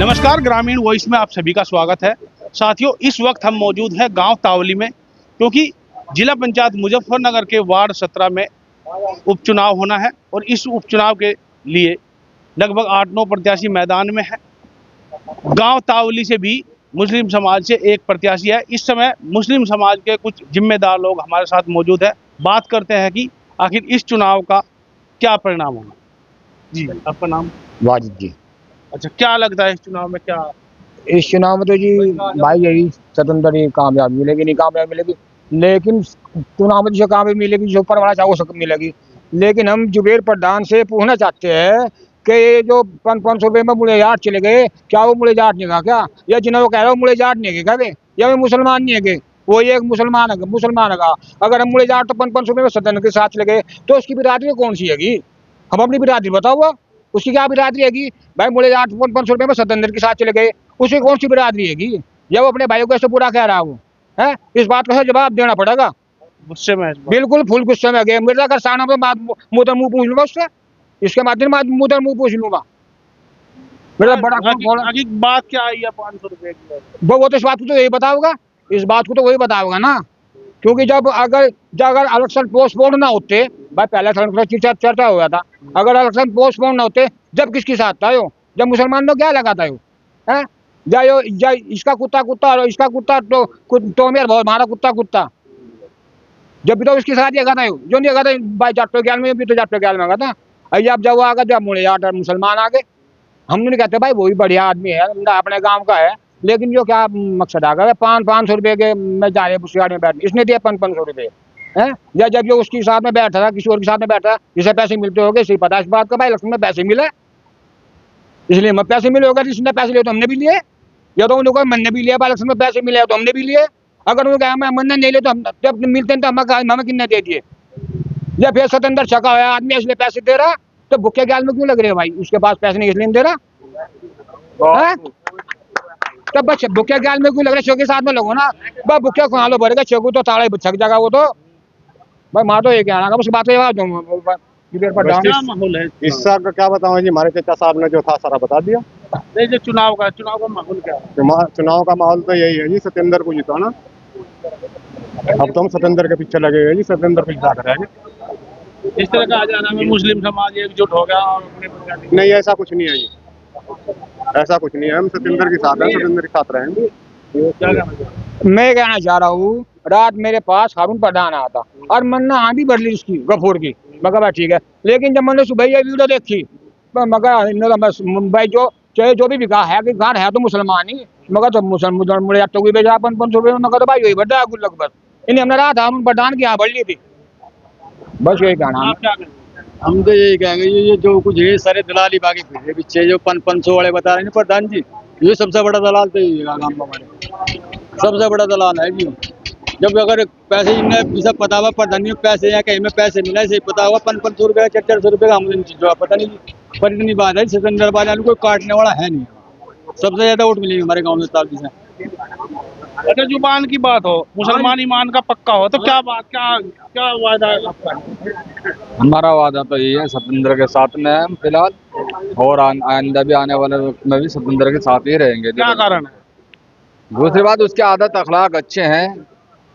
नमस्कार, ग्रामीण वॉइस में आप सभी का स्वागत है। साथियों, इस वक्त हम मौजूद हैं गांव तावली में, क्योंकि जिला पंचायत मुजफ्फरनगर के वार्ड 17 में उपचुनाव होना है और इस उपचुनाव के लिए लगभग 8-9 प्रत्याशी मैदान में है। गांव तावली से भी मुस्लिम समाज से एक प्रत्याशी है। इस समय मुस्लिम समाज के कुछ जिम्मेदार लोग हमारे साथ मौजूद है। बात करते हैं कि आखिर इस चुनाव का क्या परिणाम होगा। जी, आपका नाम? वाजिद जी। अच्छा, क्या लगता है इस चुनाव में क्या? इस चुनाव में तो जी भाई यही स्वतंत्र ही कामयाबी मिलेगी, नहीं कामयाबी मिलेगी, लेकिन चुनाव में जो कामयाबी मिलेगी, जो ऊपर वाला चाहो सब मिलेगी। लेकिन हम जुबेर प्रधान से पूछना चाहते हैं कि ये जो 500 रुपये में मुड़े जाट चले गए, क्या वो मुड़े जाट नहीं का क्या? या जिन्हें वो कह रहे हो मुड़े जाट नहीं है क्या वे? या वे मुसलमान नहीं है के? वो एक मुसलमान है का। अगर हम मुड़े जाट तो 500 रुपये में सदन के साथ चले गए तो उसकी बिरादरी कौन सी है? हम अपनी बिरादरी बताओ, वो उसकी क्या बिरादरी है? भाई मुड़े जाट 500 रुपये में सदन के साथ चले गए, उसकी कौन सी बिरादरी है? या वो अपने भाइयों को ऐसे पूरा कह रहा वो है? इस बात का जवाब देना पड़ेगा। गुस्से में? बिल्कुल फुल गुस्से में गए। मिर्जा का साना पे मुंह मुंह पूछ लूंगा उससे, इसके माध्यम मुंह मुंह पूछ लूंगा। मेरा बड़ा बात क्या आई है 500 रुपए की? वो तो इस बात को तो यही बताओगा, इस बात को तो वही बताओगा ना, क्योंकि जब अगर इलेक्शन पोस्टपोन ना होते, भाई पहले चर्चा हो गया था, अगर इलेक्शन पोस्टपोन ना होते, जब किसके साथ था यो? जब मुसलमान लोग क्या लगाता है? या इसका कुत्ता और इसका कुत्ता तो मेरा हमारा कुत्ता जब भी तो इसकी साथ ही था जो नहीं था भाई जाटो ग्याल में भी तो जाटो ग्याल में था। अब जब वो आ गया, जब मुड़े जाट मुसलमान आ गए, हम नहीं कहते भाई वो भी बढ़िया आदमी है, अपने गांव का है, लेकिन जो क्या मकसद आ गया 500 रुपये के में जा रहे उस गाड़ी में बैठ, इसने दिया 500 रुपये है। या जब जो उसके साथ में बैठा था, किसी और के साथ में बैठा, जिसे पैसे मिलते हो गए, इसी पता इस बात का भाई इलेक्शन में पैसे मिले, इसलिए हमें पैसे मिले होगा। जिसने पैसे लिए तो हमने भी लिए, या तो उन्होंने मन ने भी लिया, इलेक्शन में पैसे मिले तो हमने भी लिए। अगर उन्होंने कहा मन ने नहीं लिए तो हम जब मिलते हैं तो हमें कितने दे दिए? या फिर स्वतंत्र छका हुआ आदमी इसलिए पैसे दे रहा, तो भुक्के ग्याल में क्यों लग रहे भाई? उसके पास पैसे नहीं इसलिए दे रहा, तब बस भुक्के ग्याल में क्यों लग रहे? के साथ में लगो ना, बस भुक्के खुआ लो भरेगा, चेकू तो ताड़ा छक जाएगा वो तो भाई। माँ तो ये कहना उस बात का माहौल है इस साल का क्या बताऊं जी, हमारे चाचा साहब ने जो था सारा बता दिया। नहीं, जो चुनाव का माहौल क्या है? चुनाव का माहौल तो यही है जी, सत्येंद्र को जिताना। अब तो हम सत्येंद्र के पीछे लगे हैं जी, सत्येंद्र को जिता करेंगे। इस तरह का आ जाना में मुस्लिम समाज एकजुट हो गया और अपने नहीं, ऐसा कुछ नहीं है जी, ऐसा कुछ नहीं है। हम सत्येंद्र के साथ हैं, सत्येंद्र के साथ रहेंगे। मैं कहना चाह रहा हूँ, रात मेरे पास हारून प्रधान आया था और मन्ना आंधी बढ़ ली उसकी गफूर की, मगर ठीक है। लेकिन जब मैंने सुबह ये वीडियो देखी, मगर भाई जो चाहे जो भी विकास है कि घर है तो मुसलमान ही, मगर तो मुसलमान मुझे तो कोई भेजा 500 रुपये, मगर तो भाई वही बढ़ा है लगभग। इन्हें हमने रात हारून प्रधान की यहाँ बढ़ ली थी, बस यही कहना। हम तो यही कहेंगे, ये जो कुछ है सारे दलाली बाकी फिर पीछे जो 500 वाले बता रहे हैं प्रधान जी, ये सबसे बड़ा दलाल तो यही है गाँव में हमारे, सबसे बड़ा दलाल है जी। जब अगर पैसे इन्हें सब पता हुआ प्रधान जी पैसे या कहीं में पैसे मिला सही पता हुआ 500 रुपये 400 रुपये का हम जो पता नहीं, पर इतनी बात है सिकंदर वाले कोई काटने वाला है नहीं। सबसे ज्यादा वोट मिलेगी हमारे गाँव में ताकि से। अगर जुबान की बात हो, मुसलमान ईमान का पक्का हो, तो क्या बात क्या वादा है आपका? हमारा वादा तो यही है, सत्येंद्र के साथ में हम फिलहाल, और आइंदा भी आने वाले वक्त में भी सत्येंद्र के साथ ही रहेंगे। क्या कारण है? दूसरी बात, उसके आदत अखलाक अच्छे हैं,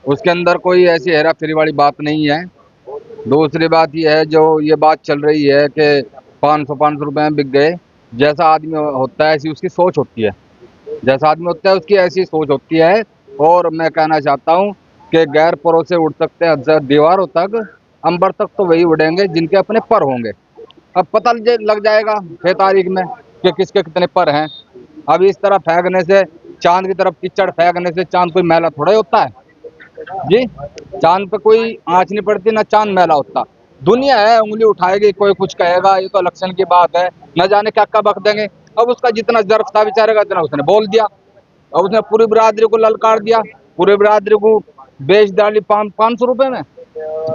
उसके अंदर कोई ऐसी हेरा फेरी वाली बात नहीं है। दूसरी बात यह है, जो ये बात चल रही है कि 500 रुपये में बिक गए, जैसा आदमी होता है ऐसी उसकी सोच होती है, जैसा आदमी होता है उसकी ऐसी सोच होती है। और मैं कहना चाहता हूँ कि गैर परों से उड़ सकते हैं दीवारों तक, अंबर तक तो वही उड़ेंगे जिनके अपने पर होंगे। अब पता लग जाएगा 6 तारीख में कि किसके कितने पर हैं। अब इस तरह फेंकने से, चांद की तरफ कीचड़ फेंकने से चांद कोई मैला थोड़ा ही होता है जी। चांद पे कोई आंच नहीं पड़ती, ना चांद मैला होता। दुनिया है, उंगली उठाएगी, कोई कुछ कहेगा, ये तो इलेक्शन की बात है, न जाने क्या क्या बक देंगे। अब उसका जितना जर्फ था बेचारे का, इतना उसने बोल दिया, अब उसने पूरी बिरादरी को ललकार दिया, पूरी बिरादरी को बेच डाली 500 रुपये में।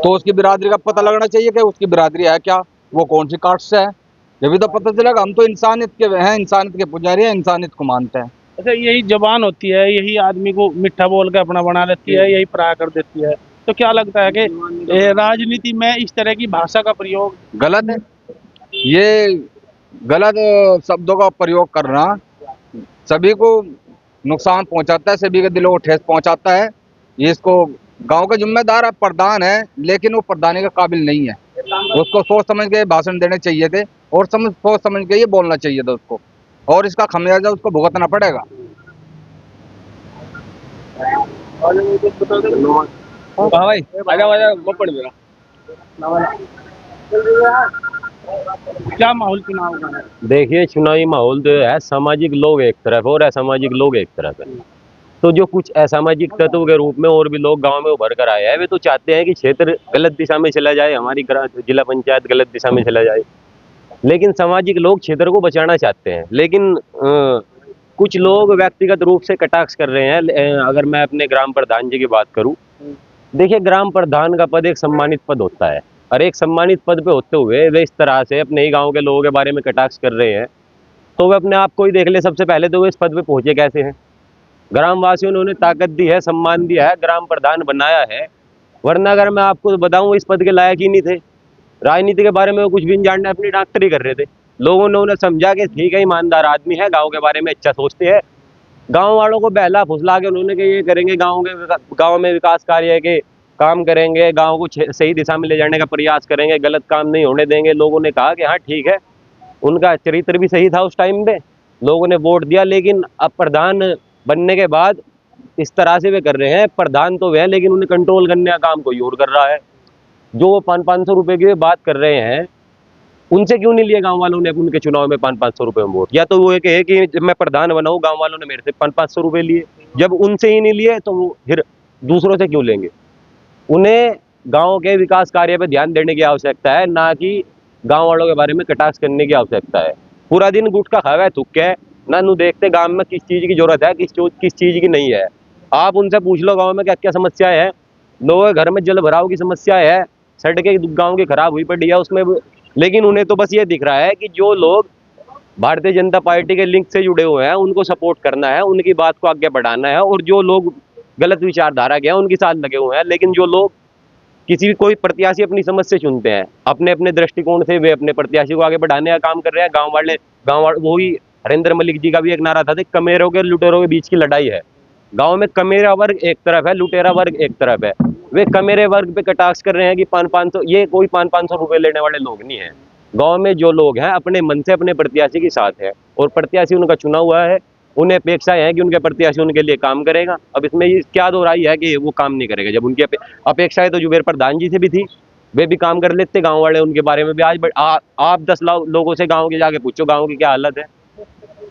तो उसकी बिरादरी का पता लगना चाहिए कि उसकी बिरादरी है क्या, वो कौन सी कास्ट से है, ये भी तो पता चलेगा। हम तो इंसानियत के हैं, इंसानियत के पुजारी हैं, इंसानियत को मानते हैं। अच्छा, यही जबान होती है, यही आदमी को मिठा बोल के अपना बना लेती है, यही पराया कर देती है। तो क्या लगता है कि राजनीति में इस तरह की भाषा का प्रयोग गलत है? ये गलत शब्दों का प्रयोग करना सभी को नुकसान पहुंचाता है, सभी के दिलों को ठेस पहुंचाता है। ये इसको गांव का जिम्मेदार अब प्रधान है, लेकिन वो प्रधानी के काबिल नहीं है। उसको सोच समझ के भाषण देने चाहिए थे और सोच समझ के ये बोलना चाहिए था उसको, और इसका खमियाजा उसको भुगतना पड़ेगा। भाई आजा वो पड़ मेरा क्या माहौल चुनाव का है? देखिए, चुनावी माहौल जो है, सामाजिक लोग एक तरफ और असामाजिक लोग एक तरफ है। तो जो कुछ असामाजिक तत्व के रूप में और भी लोग गांव में उभर कर आए हैं, वे तो चाहते हैं कि क्षेत्र गलत दिशा में चला जाए, हमारी जिला पंचायत गलत दिशा में चला जाए। लेकिन सामाजिक लोग क्षेत्र को बचाना चाहते हैं। लेकिन कुछ लोग व्यक्तिगत रूप से कटाक्ष कर रहे हैं। अगर मैं अपने ग्राम प्रधान जी की बात करूं, देखिए, ग्राम प्रधान का पद एक सम्मानित पद होता है, और एक सम्मानित पद पे होते हुए वे इस तरह से अपने ही गांव के लोगों के बारे में कटाक्ष कर रहे हैं, तो वे अपने आप को ही देख ले। सबसे पहले तो वे इस पद पे पहुंचे कैसे हैं? ग्रामवासियों ने उन्हें ताकत दी है, सम्मान दिया है, ग्राम प्रधान बनाया है। वरना अगर मैं आपको बताऊं, इस पद के लायक ही नहीं थे। राजनीति के बारे में वो कुछ भी नहीं जानते, अपनी डॉक्टरी कर रहे थे। लोगों ने उन्हें समझा कि ठीक है, ईमानदार आदमी है, गाँव के बारे में अच्छा सोचते हैं। गाँव वालों को बहला फुसला के उन्होंने कि ये करेंगे, गाँव में विकास कार्य के काम करेंगे, गांव को सही दिशा में ले जाने का प्रयास करेंगे, गलत काम नहीं होने देंगे। लोगों ने कहा कि हाँ ठीक है, उनका चरित्र भी सही था उस टाइम पे, लोगों ने वोट दिया। लेकिन अब प्रधान बनने के बाद इस तरह से वे कर रहे हैं। प्रधान तो वे हैं, लेकिन उन्हें कंट्रोल करने का काम कोई और कर रहा है। जो वो 500-500 रुपए की बात कर रहे हैं, उनसे क्यों नहीं लिए गाँव वालों ने उनके चुनाव में 500-500 रुपए में वोट? या तो वो एक है कि जब मैं प्रधान बना हूँ, गाँव वालों ने मेरे से 500-500 रुपए लिए। जब उनसे ही नहीं लिए तो वो फिर दूसरों से क्यों लेंगे? उन्हें गांव के विकास कार्य पर ध्यान देने की आवश्यकता है, ना कि गांव वालों के बारे में कटाक्ष करने की आवश्यकता है। पूरा दिन गुटखा खावा है, थुक है ना, नु देखते गांव में किस चीज़ की जरूरत है, किस चीज़ की नहीं है। आप उनसे पूछ लो गांव में क्या क्या समस्याएं हैं। लोगों के घर में जल भराव की समस्या है, सड़कें गाँव की खराब हुई पड़ी है उसमें। लेकिन उन्हें तो बस ये दिख रहा है कि जो लोग भारतीय जनता पार्टी के लिंक से जुड़े हुए हैं उनको सपोर्ट करना है, उनकी बात को आगे बढ़ाना है, और जो लोग गलत विचारधारा के हैं उनके साथ लगे हुए हैं। लेकिन जो लोग किसी भी कोई प्रत्याशी अपनी समझ से चुनते हैं, अपने अपने दृष्टिकोण से वे अपने प्रत्याशी को आगे बढ़ाने का काम कर रहे हैं। गांव वाले वही हरेंद्र मलिक जी का भी एक नारा था, कमेरों के लुटेरों के बीच की लड़ाई है। गांव में कमेरा वर्ग एक तरफ है, लुटेरा वर्ग एक तरफ है। वे कमेरे वर्ग पे कटाक्ष कर रहे हैं कि 500-500, ये कोई 500-500 रुपए लेने वाले लोग नहीं है। गांव में जो लोग हैं अपने मन से अपने प्रत्याशी के साथ है, और प्रत्याशी उनका चुना हुआ है। उन्हें अपेक्षा है कि उनके प्रत्याशी उनके लिए काम करेगा। अब इसमें ये क्या दो राय है कि वो काम नहीं करेगा, जब उनकी अपेक्षाएं तो जुबेर प्रधान जी से भी थी, वे भी काम कर लेते। गांव वाले उनके बारे में भी आज आप 10 लोगों से गांव के जाके पूछो गांव की क्या हालत है।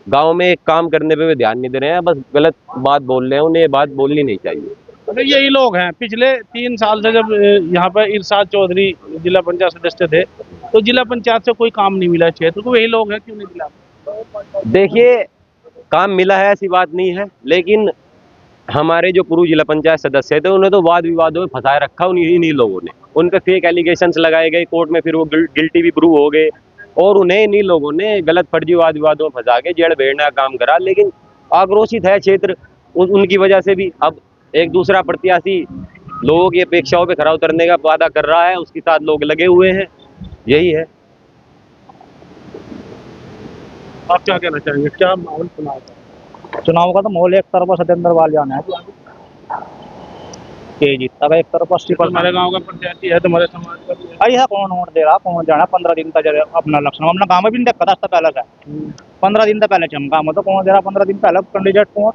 गांव में एक काम करने पे वे ध्यान नहीं दे रहे हैं, बस गलत बात बोल रहे हैं। उन्हें ये बात बोलनी नहीं चाहिए। अरे यही लोग हैं। पिछले 3 साल से जब यहाँ पर इरशाद चौधरी जिला पंचायत सदस्य थे, तो जिला पंचायत से कोई काम नहीं मिला क्षेत्र को। वही लोग हैं, क्यों नहीं मिला? देखिए, काम मिला है ऐसी बात नहीं है, लेकिन हमारे जो पूर्व जिला पंचायत सदस्य थे उन्हें तो वाद विवादों में फंसाए रखा उन्हीं लोगों ने। उन पे फेक एलिगेशंस लगाए गए कोर्ट में, फिर वो गिल्टी भी प्रूव हो गए, और उन्हें इन्हीं लोगों ने गलत फर्जी वाद विवादों में फंसा के जेड़ भेड़ने का काम करा। लेकिन आक्रोशित है क्षेत्र उनकी वजह से भी। अब एक दूसरा प्रत्याशी लोगों की अपेक्षाओं पे खरा उतरने का वादा कर रहा है, उसके साथ लोग लगे हुए हैं, यही है। आप क्या कहना चाहेंगे? क्या माहौल चुनाव का तो माहौल एक तरफा सत्येंद्र वाल जाना है कि जीतता है, एक तरफा 80%। हमारे गांव का प्रत्याशी है, तुम्हारे समाज का भी है। अरे हाँ, कौन वोट दे रहा, कौन जाना। 15 दिन तक अपना इलेक्शन अपना गाँव में भी नहीं देखा था पहले से। 15 दिन तक पहले चमका, मतलब कौन दे रहा 15 दिन पहले कैंडिडेट को।